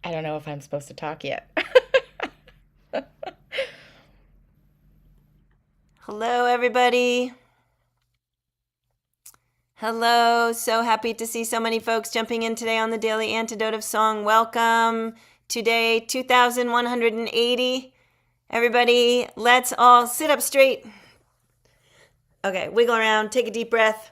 I don't know if I'm supposed to talk yet. Hello, everybody. Hello. So happy to see so many folks jumping in today on the Daily Antidote of Song. Welcome. Today, 2180. Everybody, let's all sit up straight. Okay, wiggle around, take a deep breath.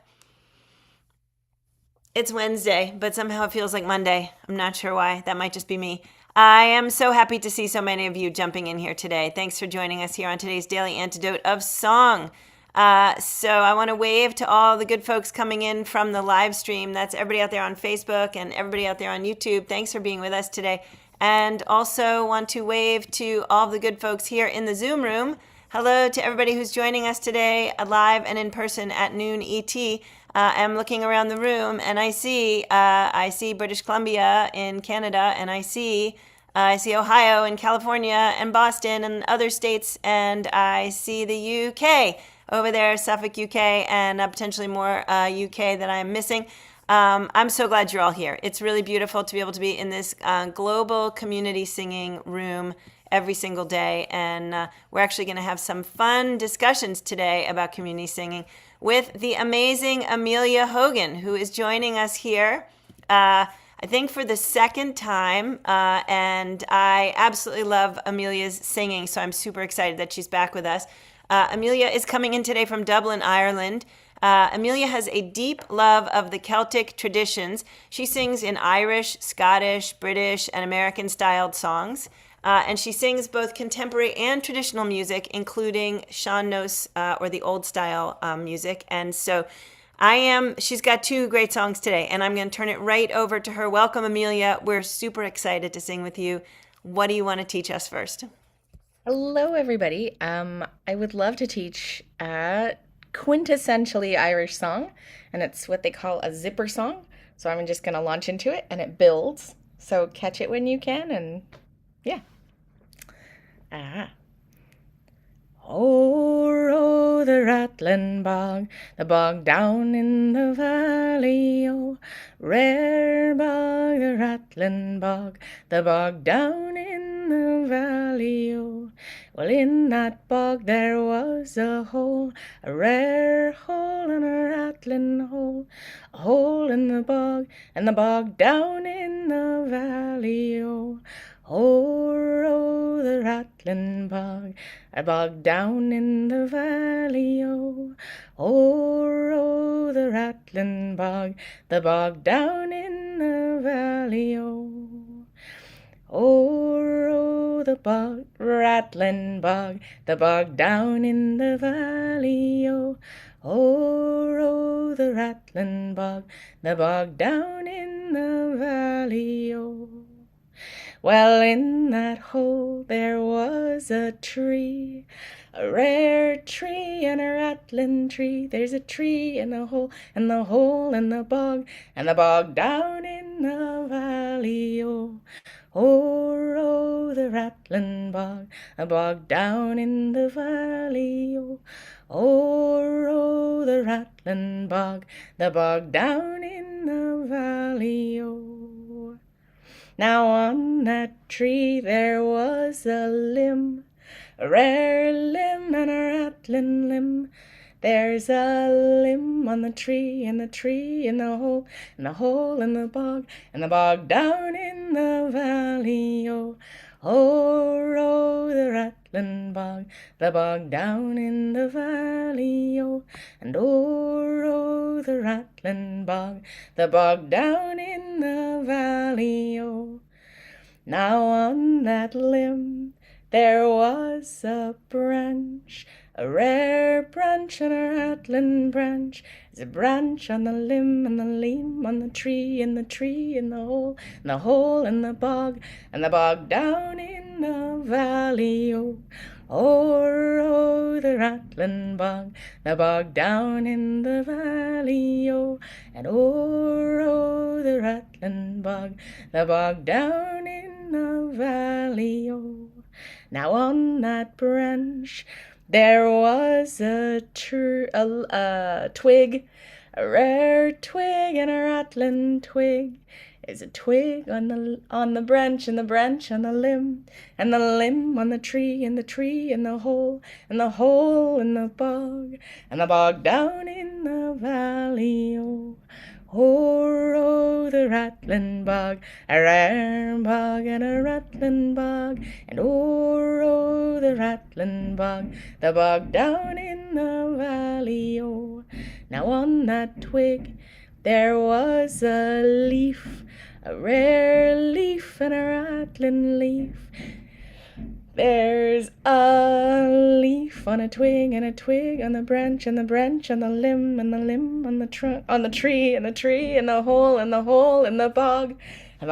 It's Wednesday, but somehow it feels like Monday. I'm not sure why. That might just be me. I am so happy to see so many of you jumping in here today. Thanks for joining us here on today's Daily Antidote of Song. So I want to wave to all the good folks coming in from the live stream. That's everybody out there on Facebook and everybody out there on YouTube. Thanks for being with us today. And also want to wave to all the good folks here in the Zoom room. Hello to everybody who's joining us today live and in person at noon ET. I'm looking around the room and I see British Columbia in Canada, and I see Ohio and California and Boston and other states, and I see the UK over there, Suffolk, UK, and potentially more UK that I'm missing. I'm so glad you're all here. It's really beautiful to be able to be in this global community singing room every single day. And we're actually going to have some fun discussions today about community singing with the amazing Amelia Hogan, who is joining us here, I think for the second time. And I absolutely love Amelia's singing, so I'm super excited that she's back with us. Amelia is coming in today from Dublin, Ireland. Amelia has a deep love of the Celtic traditions. She sings in Irish, Scottish, British, and American-styled songs. And she sings both contemporary and traditional music, including Sean-Nós, or the old style music. And so she's got two great songs today, and I'm going to turn it right over to her. Welcome, Amelia. We're super excited to sing with you. What do you want to teach us first? Hello, everybody. I would love to teach a quintessentially Irish song, and it's what they call a zipper song. So I'm just going to launch into it, and it builds. So catch it when you can, and yeah. Ah. Oh, row the Rattlin Bog, the bog down in the valley, oh, rare bog, the Rattlin Bog, the bog down in the valley, oh. Well, in that bog there was a rare hole and a rattling hole, a hole in the bog, and the bog down in the valley, oh. Oh, row the Rattlin Bog, a bog down in the valley, oh. Oh, row the Rattlin Bog, the bog down in the valley, oh. Oh, row the bog, Rattlin Bog, the bog down in the valley, oh. Oh, row the Rattlin Bog, the bog down in the valley, oh. Well, in that hole there was a tree, a rare tree and a rattling tree. There's a tree in the hole, and the hole in the bog, and the bog down in the valley, oh. Oh, row the rattling bog, a bog down in the valley, oh. Oh, row the rattling bog, the bog down in the valley, oh. Now on that tree there was a limb, a rare limb and a rattling limb. There's a limb on the tree, and the tree in the hole, and the hole in the bog, and the bog down in the valley, oh. Oh, row the rattling bog, the bog down in the valley, oh. And oh, row the rattling bog, the bog down in the valley, oh. Now on that limb there was a branch, a rare branch and a rattling branch. There's a branch on the limb and the limb on the tree, and the tree in the hole, and the hole in the bog, and the bog down in the valley, oh. Oh, the rattling bog, the bog down in the valley, oh. And oh, the rattling bog, the bog down in the valley, oh. Now on that branch there was a twig, a rare twig and a rattling twig. There's a twig on the branch, and the branch on the limb, and the limb on the tree, and the tree in the hole in the bog, and the bog down in the valley, oh. Oh, the Rattlin Bog, a rare bog and a Rattlin Bog, and oh, the Rattlin Bog, the bog down in the valley, oh. Now on that twig there was a leaf, a rare leaf and a rattling leaf. There's a leaf on a twig, and a twig on the branch, and the branch on the limb, and the limb on the trunk, on the tree, and the tree in the hole in the bog, and the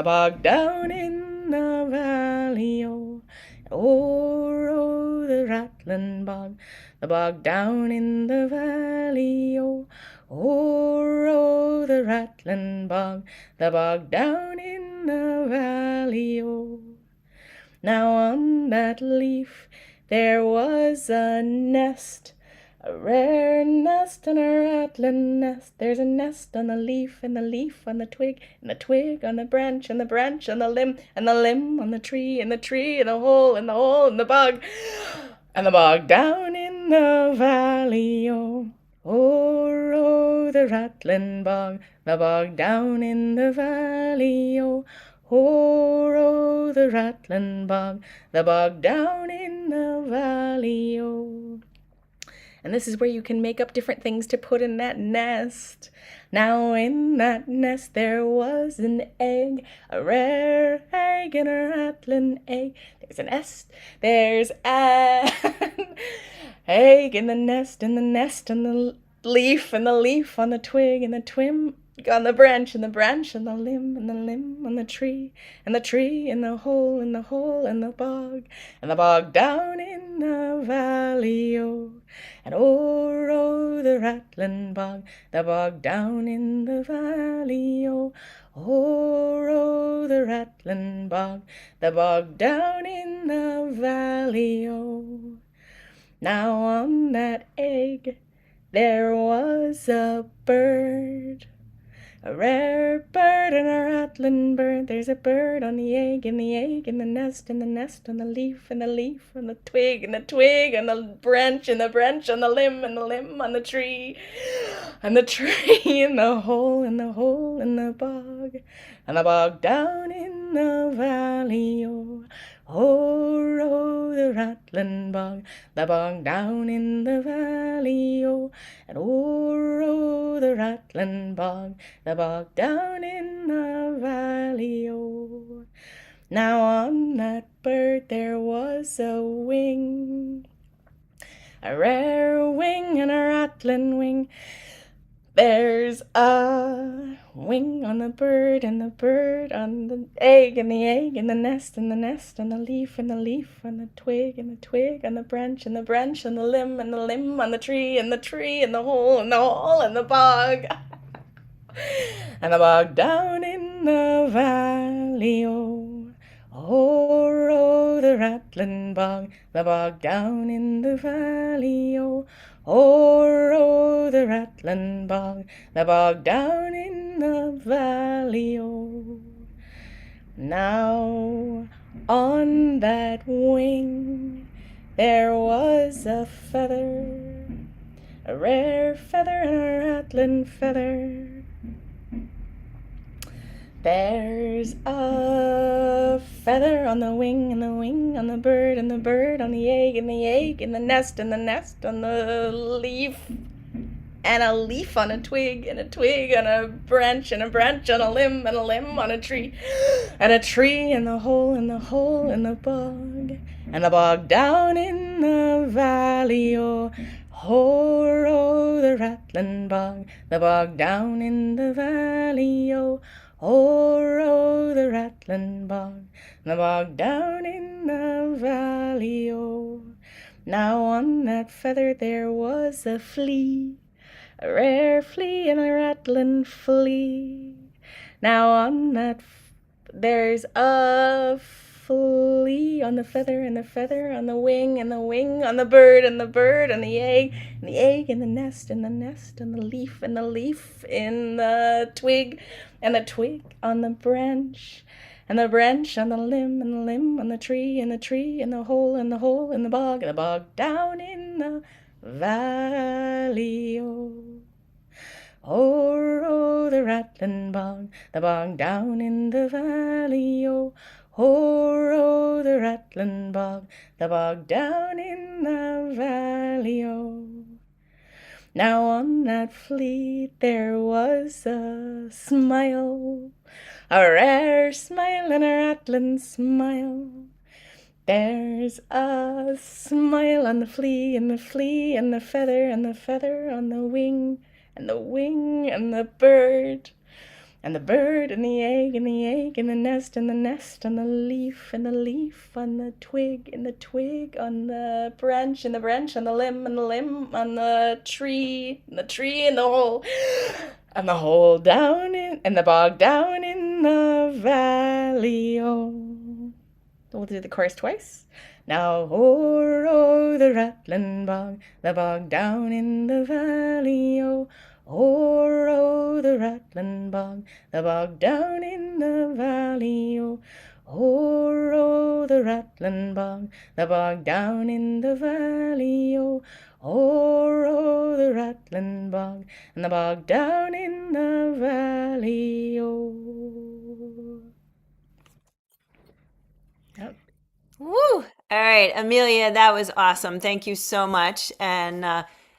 bog down in the valley, oh. Oh, the Rattlin Bog, the bog down in the valley, oh. Oh, the Rattlin Bog, the bog down in the valley, oh. Now on that leaf there was a nest, a rare nest and a rattling nest. There's a nest on the leaf, and the leaf on the twig, and the twig on the branch, and the branch on the limb, and the limb on the tree, and the tree in the hole in the bog, and the bog down in the valley, oh. Oh, the Rattlin Bog, the bog down in the valley, oh. Oh, the Rattlin Bog, the bog down in the valley, oh. And this is where you can make up different things to put in that nest. Now in that nest there was an egg, a rare egg and a rattling egg. There's a nest, there's an egg in the nest, and the nest on the leaf, and the leaf on the twig, and the twig on the branch, and the branch on the limb, and the limb on the tree, and the tree in the hole in the bog, and the bog down in the valley, oh. And oh, the Rattlin Bog, the bog down in the valley, oh. Oh, the Rattlin Bog, the bog down in the valley, oh. Now on that egg there was a bird, a rare bird and a rattling bird. There's a bird on the egg, and the egg in the nest, and the nest on the leaf, and the leaf on the twig, and the twig on the branch, and the branch on the limb, and the limb on the tree, and the tree in the hole in the bog, and the bog down in the valley, oh. Oh, the Rattlin Bog, the bog down in the valley, oh. And oh, the Rattlin Bog, the bog down in the valley, oh. Now on that bird there was a wing, a rare wing and a rattling wing. There's a wing on the bird, and the bird on the egg, and the egg in the nest, and the nest on the leaf, and the leaf on the twig, and the twig on the branch, and the branch on the limb, and the limb on the tree, and the tree in the hole in the bog, and the bog down in the valley, oh. Oh, the Rattlin Bog, the bog down in the valley, oh. Oh, the Rattlin Bog, the bog down in the valley, oh. Now on that wing there was a feather, a rare feather and a rattling feather. There's a feather on the wing, and the wing on the bird, and the bird on the egg, and the egg in the nest, and the nest on the leaf, and a leaf on a twig, and a twig on a branch, and a branch on a limb, and a limb on a tree, and a tree in the hole in the bog, and the bog down in the valley, oh. Oh, the Rattlin Bog, the bog down in the valley, oh. Oh, the Rattlin Bog, the bog down in the valley, oh. Now on that feather there was a flea, a rare flea and a rattling flea. Now on that there's a flea, on the feather and the feather, on the wing and the wing, on the bird and the bird, on the egg and the egg, in the nest and the nest, and the leaf and the leaf, in the twig and the twig, on the branch and the branch, on the limb and the limb, on the tree and the tree, and the hole and the hole, in the bog and the bog, down in the valley. Oh. Oh, the Rattlin the bog down in the valley, oh. Oh, the Rattlin Bog, the bog down in the valley, oh. Now on that fleet there was a smile, a rare smile and a rattling smile. There's a smile on the flea and the flea and the feather and the feather, on the wing and the wing and the bird and the bird and the egg and the egg and the nest and the nest, on the leaf and the leaf, on the twig and the twig, on the branch and the branch, on the limb and the limb, on the tree and the tree, and the hole down in, and the bog down in the valley. Oh, we'll do the chorus twice. Now, oh, the Rattlin Bog, the bog down in the valley, oh. Oh, the Rattlin Bog, the bog down in the valley, oh. Oh, the Rattlin Bog, the bog down in the valley, oh. Oh, the Rattlin Bog, and the bog down in the valley, oh. Yep. Woo! All right, Amelia, that was awesome. Thank you so much. And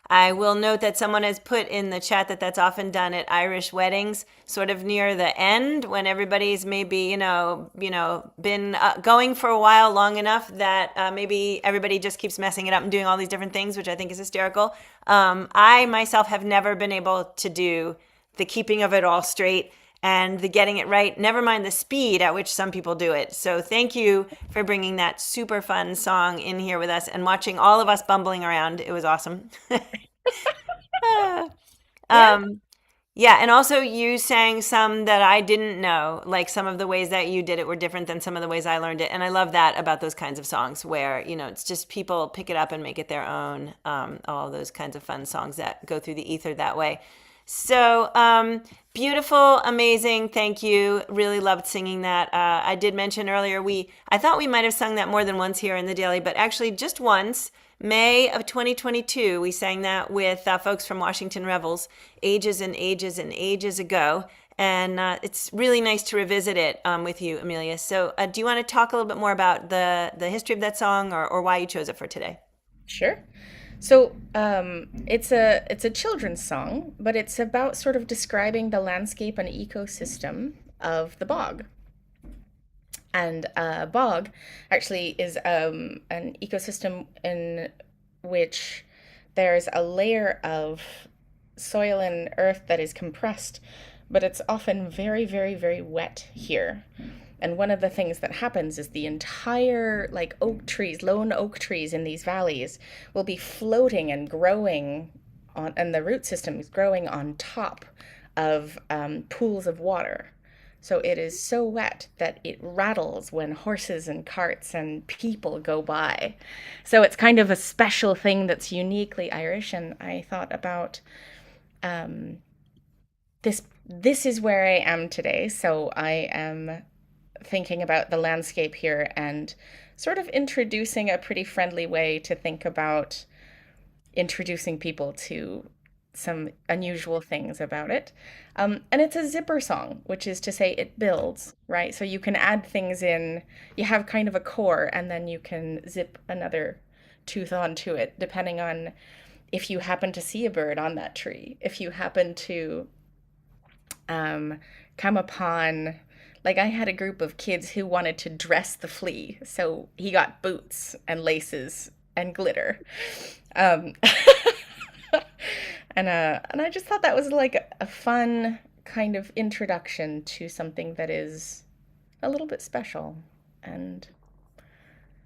I will note that someone has put in the chat that that's often done at Irish weddings, sort of near the end when everybody's maybe, been going for a while, long enough that maybe everybody just keeps messing it up and doing all these different things, which I think is hysterical. I myself have never been able to do the keeping of it all straight and the getting it right, never mind the speed at which some people do it. So thank you for bringing that super fun song in here with us and watching all of us bumbling around. It was awesome. Yeah, and also you sang some that I didn't know, like some of the ways that you did it were different than some of the ways I learned it. And I love that about those kinds of songs where, it's just people pick it up and make it their own. All those kinds of fun songs that go through the ether that way. So beautiful, amazing. Thank you. Really loved singing that. I did mention earlier, I thought we might have sung that more than once here in the Daily, but actually just once. May of 2022, we sang that with folks from Washington Revels ages and ages and ages ago. And it's really nice to revisit it with you, Amelia. So do you want to talk a little bit more about the history of that song or why you chose it for today? Sure. So it's a children's song, but it's about sort of describing the landscape and ecosystem of the bog. And bog actually is an ecosystem in which there's a layer of soil and earth that is compressed, but it's often very, very, very wet here. And one of the things that happens is the entire lone oak trees in these valleys will be floating and growing on, and the root system is growing on top of pools of water. So it is so wet that it rattles when horses and carts and people go by. So it's kind of a special thing that's uniquely Irish. And I thought about this. This is where I am today. So I am thinking about the landscape here and sort of introducing a pretty friendly way to think about introducing people to some unusual things about it. And it's a zipper song, which is to say it builds, right? So you can add things in, you have kind of a core, and then you can zip another tooth onto it, depending on if you happen to see a bird on that tree, if you happen to come upon, like I had a group of kids who wanted to dress the flea, so he got boots and laces and glitter. And I just thought that was like a fun kind of introduction to something that is a little bit special. And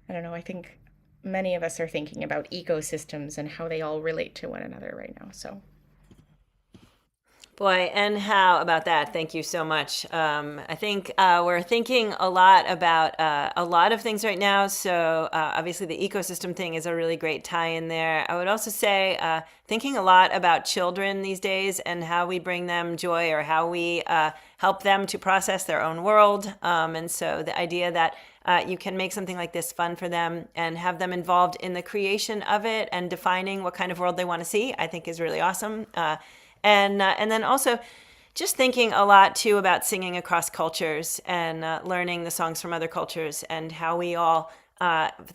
I don't know, I think many of us are thinking about ecosystems and how they all relate to one another right now. So Boy, and how about that? Thank you so much. I think we're thinking a lot about a lot of things right now. So, obviously, the ecosystem thing is a really great tie in there. I would also say thinking a lot about children these days and how we bring them joy or how we help them to process their own world. And so, the idea that you can make something like this fun for them and have them involved in the creation of it and defining what kind of world they want to see, I think is really awesome. And then also just thinking a lot too about singing across cultures and learning the songs from other cultures and how we all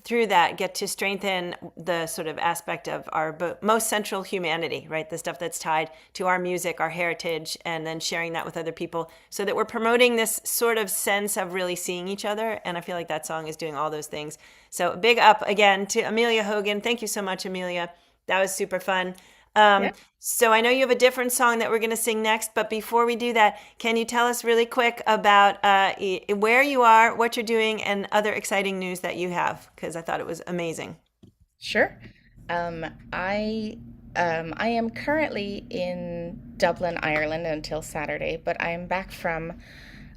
through that get to strengthen the sort of aspect of our most central humanity, right? The stuff that's tied to our music, our heritage, and then sharing that with other people so that we're promoting this sort of sense of really seeing each other. And I feel like that song is doing all those things. So big up again to Amelia Hogan. Thank you so much, Amelia. That was super fun. Yeah, So I know you have a different song that we're going to sing next, but before we do that, can you tell us really quick about where you are, what you're doing, and other exciting news that you have? Because I thought it was amazing. sure. Um, I I am currently in Dublin, Ireland until Saturday, but I am back from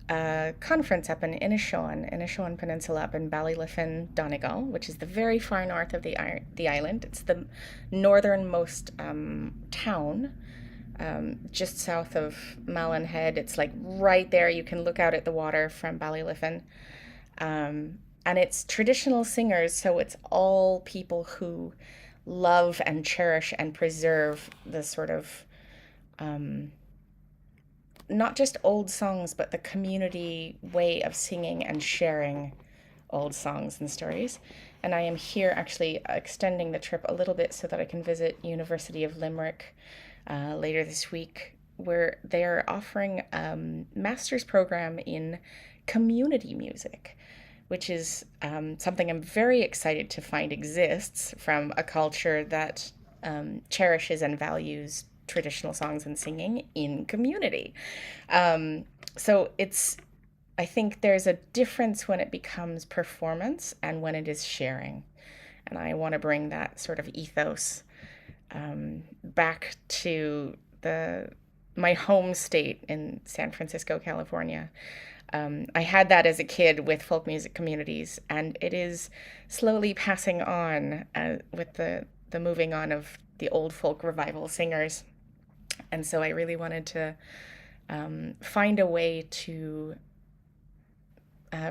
a conference up in Inishowen Peninsula up in Ballyliffin, Donegal, which is the very far north of the island. It's the northernmost town, just south of Malin Head. It's like right there. You can look out at the water from Ballyliffin. And it's traditional singers, so it's all people who love and cherish and preserve the sort of not just old songs, but the community way of singing and sharing old songs and stories. And I am here actually extending the trip a little bit so that I can visit University of Limerick later this week, where they're offering a master's program in community music, which is something I'm very excited to find exists from a culture that cherishes and values traditional songs and singing in community. So I think there's a difference when it becomes performance and when it is sharing. And I want to bring that sort of ethos back to my home state in San Francisco, California. I had that as a kid with folk music communities, and it is slowly passing on with the moving on of the old folk revival singers. And so I really wanted to find a way to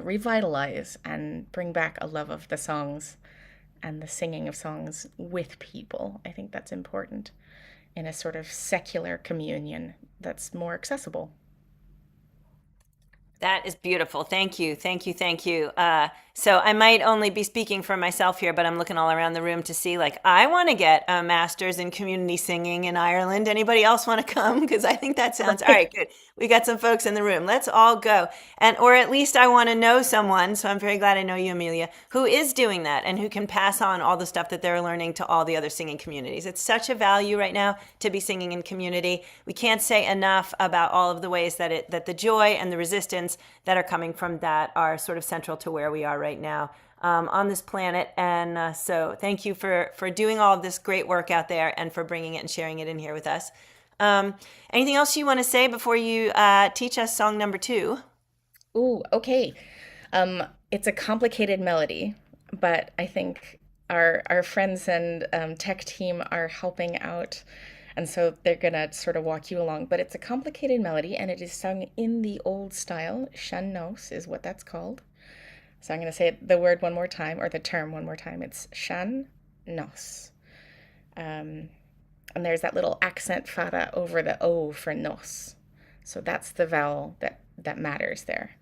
revitalize and bring back a love of the songs and the singing of songs with people. I think that's important in a sort of secular communion that's more accessible. That is beautiful. Thank you. Thank you. Thank you. So I might only be speaking for myself here, but I'm looking all around the room to see, like, I want to get a master's in community singing in Ireland. Anybody else want to come? Because I think that sounds all right. Good. We got some folks in the room. Let's all go. And, or at least I want to know someone. So I'm very glad I know you, Amelia, who is doing that and who can pass on all the stuff that they're learning to all the other singing communities. It's such a value right now to be singing in community. We can't say enough about all of the ways that the joy and the resistance that are coming from that are sort of central to where we are right now on this planet. And so thank you for doing all of this great work out there and for bringing it and sharing it in here with us. Anything else you want to say before you teach us song number 2? Ooh, okay. It's a complicated melody, but I think our friends and tech team are helping out, and so they're gonna sort of walk you along. But it's a complicated melody, and it is sung in the old style. Sean-Nós is what that's called. So I'm gonna say the word one more time, or the term one more time. It's Sean-Nós. And there's that little accent fada over the O for nos. So that's the vowel that matters there.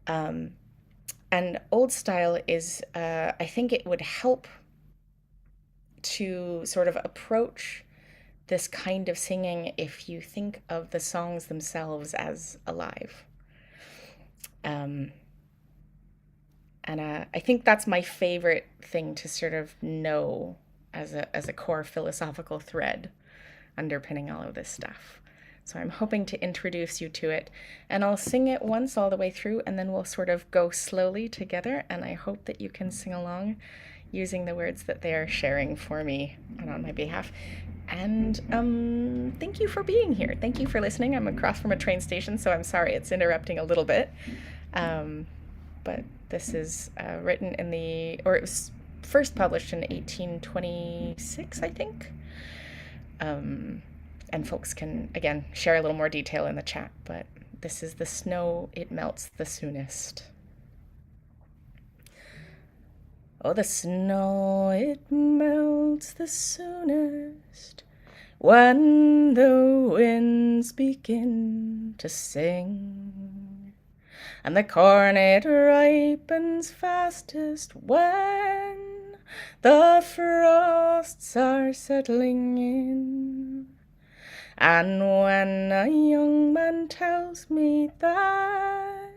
And old style is, I think it would help to sort of approach this kind of singing if you think of the songs themselves as alive. And I think that's my favorite thing to sort of know as a core philosophical thread underpinning all of this stuff. So I'm hoping to introduce you to it, and I'll sing it once all the way through, and then we'll sort of go slowly together, and I hope that you can sing along using the words that they are sharing for me and on my behalf. And thank you for being here. Thank you for listening. I'm across from a train station, so I'm sorry it's interrupting a little bit. But this is written in or it was first published in 1826, I think. And folks can, again, share a little more detail in the chat, but this is The Snow, It Melts the Soonest. Oh, the snow, it melts the soonest when the winds begin to sing, and the corn it ripens fastest when the frosts are settling in. And when a young man tells me that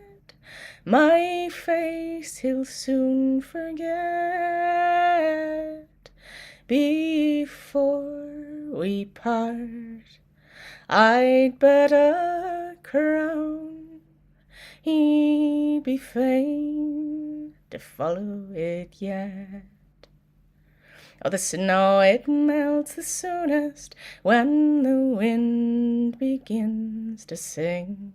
my face he'll soon forget, before we part, I'd bet a crown he'd be fain to follow it yet. Oh, the snow, it melts the soonest when the wind begins to sing,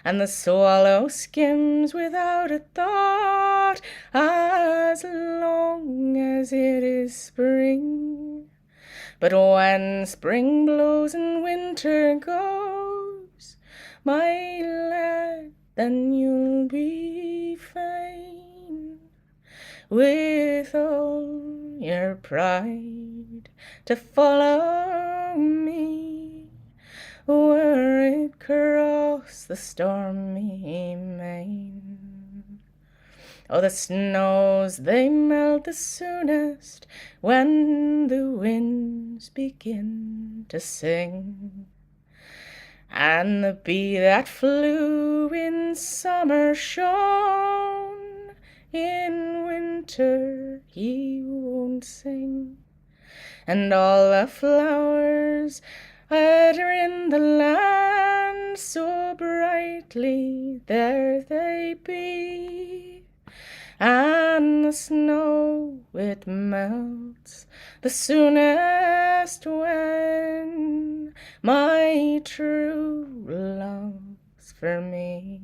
and the swallow skims without a thought as long as it is spring. But when spring blows and winter goes, my lad, then you'll be fain with all your pride to follow me where it cross the stormy main. Oh, the snows, they melt the soonest when the winds begin to sing, and the bee that flew in summer shone, in winter he won't sing, and all the flowers that are in the land so brightly there they be, and the snow it melts the soonest when my true love's for me.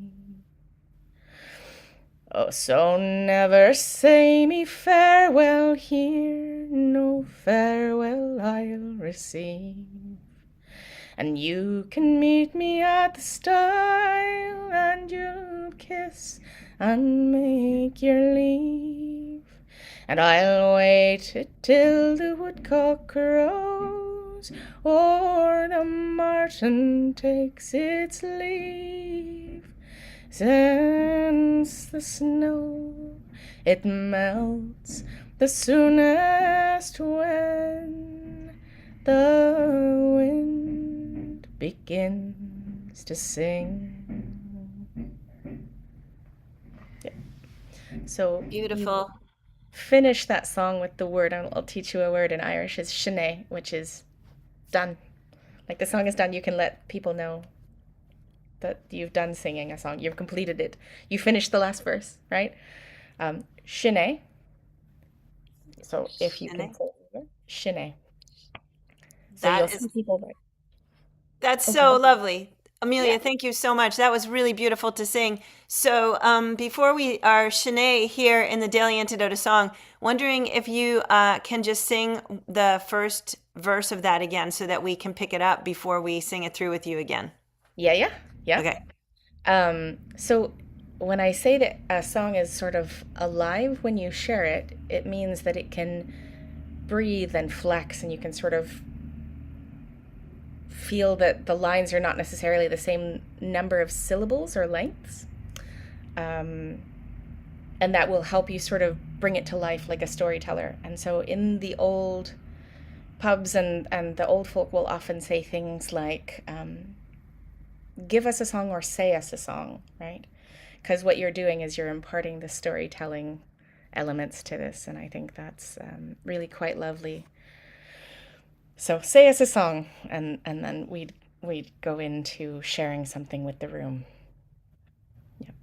Oh, so never say me farewell here, no farewell I'll receive, and you can meet me at the stile, and you'll kiss and make your leave, and I'll wait till the woodcock crows or the martin takes its leave, since the snow it melts the soonest when the wind begins to sing. Yeah. So Beautiful. finish that song with the word. I'll teach you a word in Irish. Is sinné, which is done. Like the song is done, you can let people know that you've done singing a song. You've completed it. You finished the last verse, right? Sinné. So if you can say sinné. So you'll see people there. That's so lovely. Amelia, thank you so much. That was really beautiful to sing. So before we are Shanae here in the Daily Antidote of Song, wondering if you can just sing the first verse of that again so that we can pick it up before we sing it through with you again. Yeah. Okay. So when I say that a song is sort of alive when you share it, it means that it can breathe and flex, and you can sort of feel that the lines are not necessarily the same number of syllables or lengths. And that will help you sort of bring it to life like a storyteller. And so in the old pubs and the old folk will often say things like, give us a song or say us a song, right? Because what you're doing is you're imparting the storytelling elements to this, and I think that's really quite lovely. So say us a song, and then we'd go into sharing something with the room. Yep.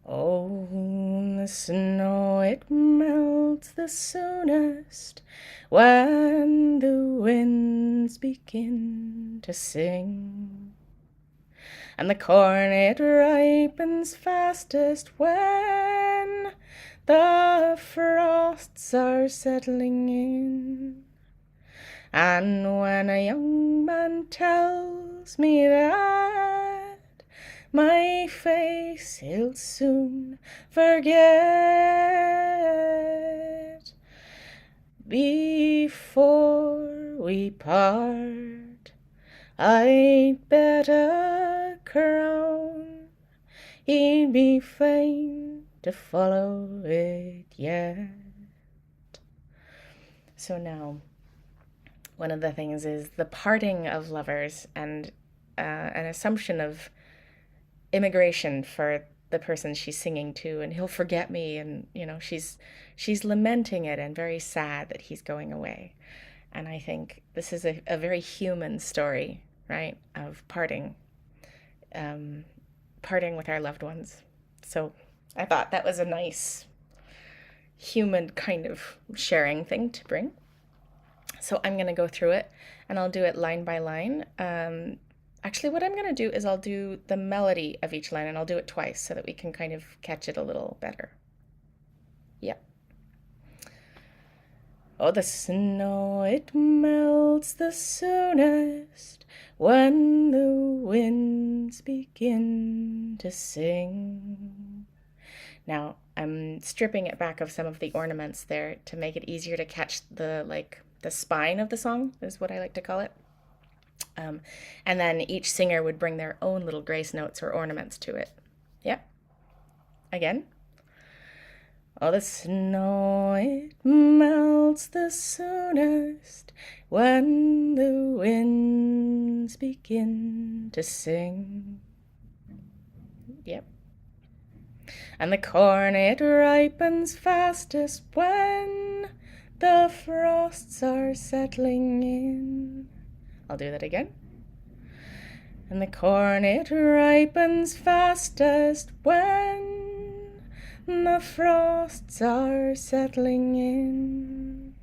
Oh, the snow, it melts the soonest when the winds begin to sing. And the corn, it ripens fastest when the frosts are settling in. And when a young man tells me that my face he'll soon forget, before we part, I'd bet a crown he'd be fain to follow it yet. So now, one of the things is the parting of lovers and an assumption of immigration for the person she's singing to, and he'll forget me, and she's lamenting it and very sad that he's going away. And I think this is a very human story, right, of parting with our loved ones. So I thought that was a nice human kind of sharing thing to bring. So I'm going to go through it, and I'll do it line by line. Actually, what I'm going to do is I'll do the melody of each line, and I'll do it twice so that we can kind of catch it a little better. Yeah. Oh, the snow, it melts the soonest when the winds begin to sing. Now, I'm stripping it back of some of the ornaments there to make it easier to catch the spine of the song, is what I like to call it. And then each singer would bring their own little grace notes or ornaments to it. Yep. Again. Oh, the snow, it melts the soonest when the winds begin to sing. Yep. And the corn, it ripens fastest when the frosts are settling in. I'll do that again. And the corn, it ripens fastest when the frosts are settling in.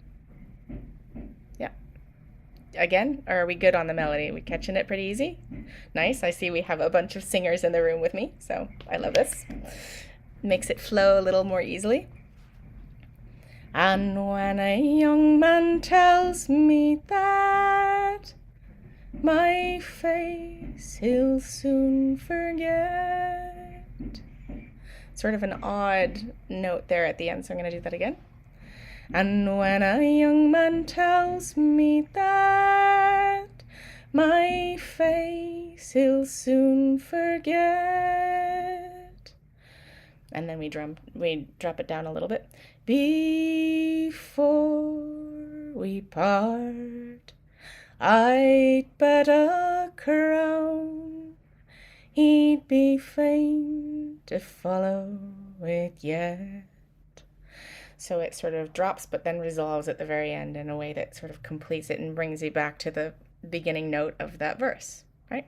Yeah. Again, are we good on the melody? Are we catching it pretty easy? Nice. I see we have a bunch of singers in the room with me, so I love this. Makes it flow a little more easily. And when a young man tells me that my face he'll soon forget. Sort of an odd note there at the end, so I'm going to do that again. And when a young man tells me that my face he'll soon forget. And then we drop it down a little bit. Before we part, I'd bet a crown he'd be fain to follow it yet. So it sort of drops but then resolves at the very end in a way that sort of completes it and brings you back to the beginning note of that verse, right?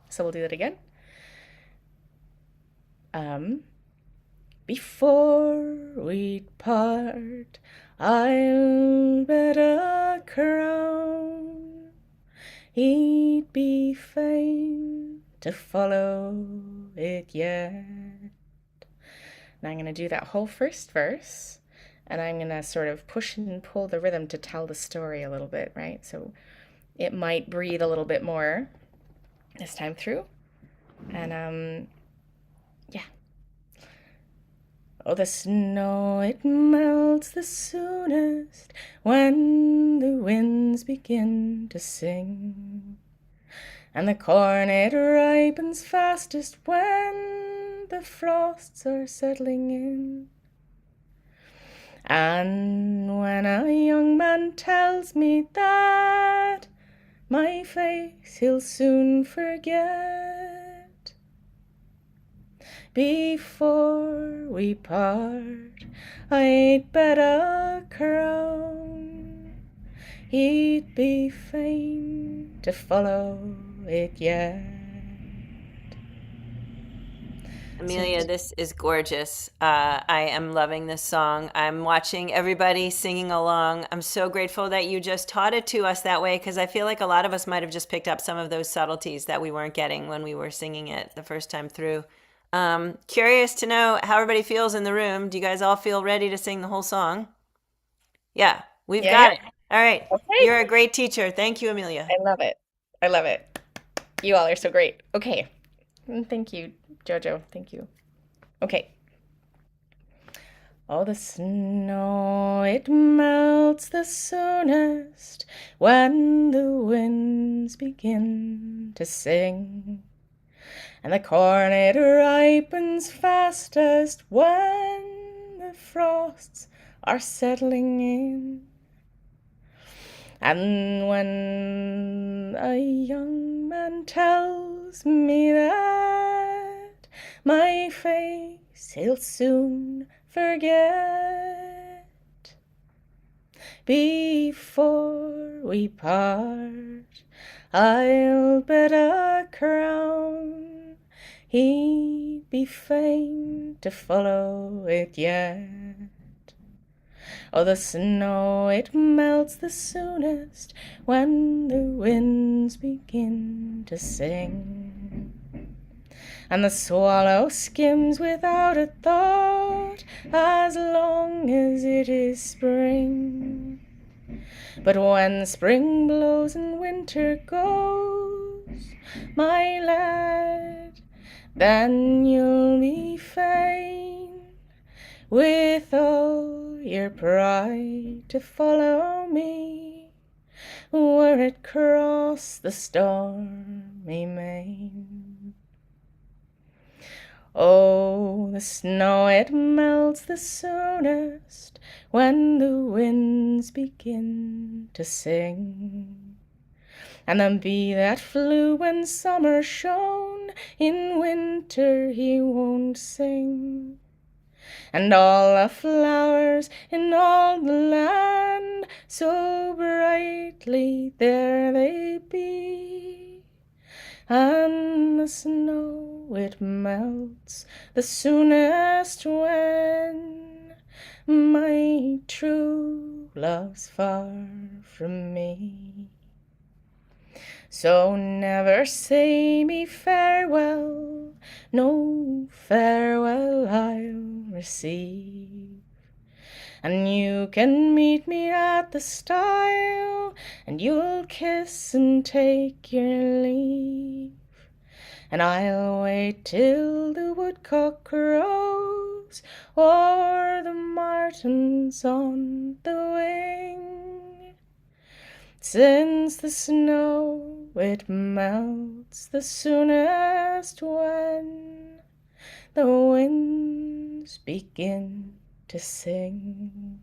So we'll do that again. Before we'd part, I'll bet a crown he'd be fain to follow it yet. Now I'm going to do that whole first verse, and I'm going to sort of push and pull the rhythm to tell the story a little bit, right? So it might breathe a little bit more this time through. And yeah. Oh, the snow, it melts the soonest when the winds begin to sing. And the corn, it ripens fastest when the frosts are settling in. And when a young man tells me that my face he'll soon forget, before we part, I'd bet a crown he'd be fain to follow it yet. Amelia, this is gorgeous. I am loving this song. I'm watching everybody singing along. I'm so grateful that you just taught it to us that way, because I feel like a lot of us might have just picked up some of those subtleties that we weren't getting when we were singing it the first time through. Curious to know how everybody feels in the room. Do you guys all feel ready to sing the whole song? Yeah, we've Yeah, got it. All right. okay. You're a great teacher. Thank you, Amelia. I love it. I love it. You all are so great. Okay. Thank you, Jojo. Thank you. Okay. Oh, the snow, it melts the soonest when the winds begin to sing. And the corn, it ripens fastest when the frosts are settling in. And when a young man tells me that my face he'll soon forget, before we part, I'll bet a crown he'd be fain to follow it yet. Oh, the snow, it melts the soonest when the winds begin to sing. And the swallow skims without a thought as long as it is spring. But when spring blows and winter goes, my lad, then you'll be fain with all your pride to follow me where it cross the stormy main. Oh, the snow, it melts the soonest when the winds begin to sing. And the bee that flew when summer shone, in winter he won't sing. And all the flowers in all the land, so brightly there they be. And the snow, it melts the soonest when my true love's far from me. So never say me farewell, no farewell I'll receive. And you can meet me at the stile, and you'll kiss and take your leave. And I'll wait till the woodcock crows, or the martin's on the wing. Since the snow, it melts the soonest when the winds begin to sing.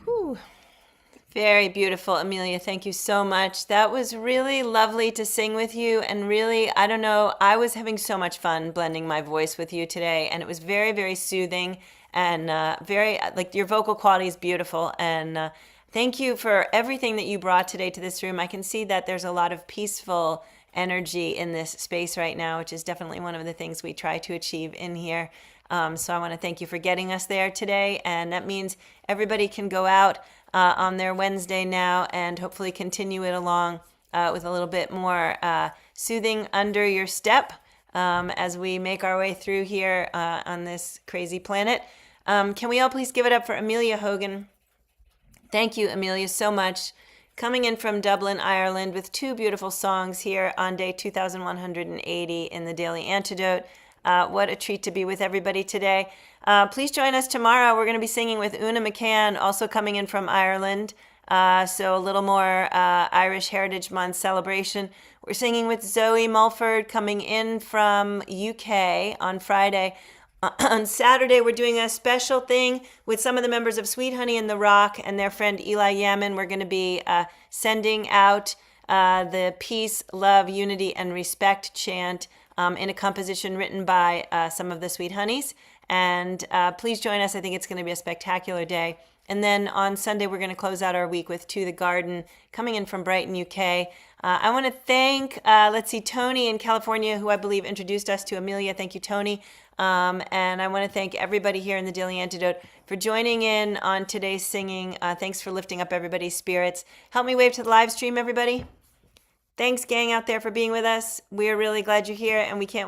Whew. Very beautiful, Amelia. Thank you so much. That was really lovely to sing with you. And really, I don't know, I was having so much fun blending my voice with you today. And it was very, very soothing and very, like, your vocal quality is beautiful. And thank you for everything that you brought today to this room. I can see that there's a lot of peaceful energy in this space right now, which is definitely one of the things we try to achieve in here. So I want to thank you for getting us there today. And that means everybody can go out on their Wednesday now and hopefully continue it along with a little bit more soothing under your step as we make our way through here on this crazy planet. Can we all please give it up for Amelia Hogan? Thank you, Amelia, so much. Coming in from Dublin, Ireland, with two beautiful songs here on day 2180 in the Daily Antidote. What a treat to be with everybody today. Please join us tomorrow. We're going to be singing with Una McCann, also coming in from Ireland. So a little more Irish Heritage Month celebration. We're singing with Zoe Mulford, coming in from UK on Friday. On Saturday, we're doing a special thing with some of the members of Sweet Honey in the Rock and their friend Eli Yamin. We're going to be sending out the Peace, Love, Unity, and Respect chant in a composition written by some of the Sweet Honeys. And please join us. I think it's going to be a spectacular day. And then on Sunday, we're going to close out our week with To the Garden, coming in from Brighton, UK. I want to thank, let's see, Tony in California, who I believe introduced us to Amelia. Thank you, Tony. And I want to thank everybody here in the Daily Antidote for joining in on today's singing. Thanks for lifting up everybody's spirits. Help me wave to the live stream, everybody. Thanks, gang out there, for being with us. We're really glad you're here, and we can't wait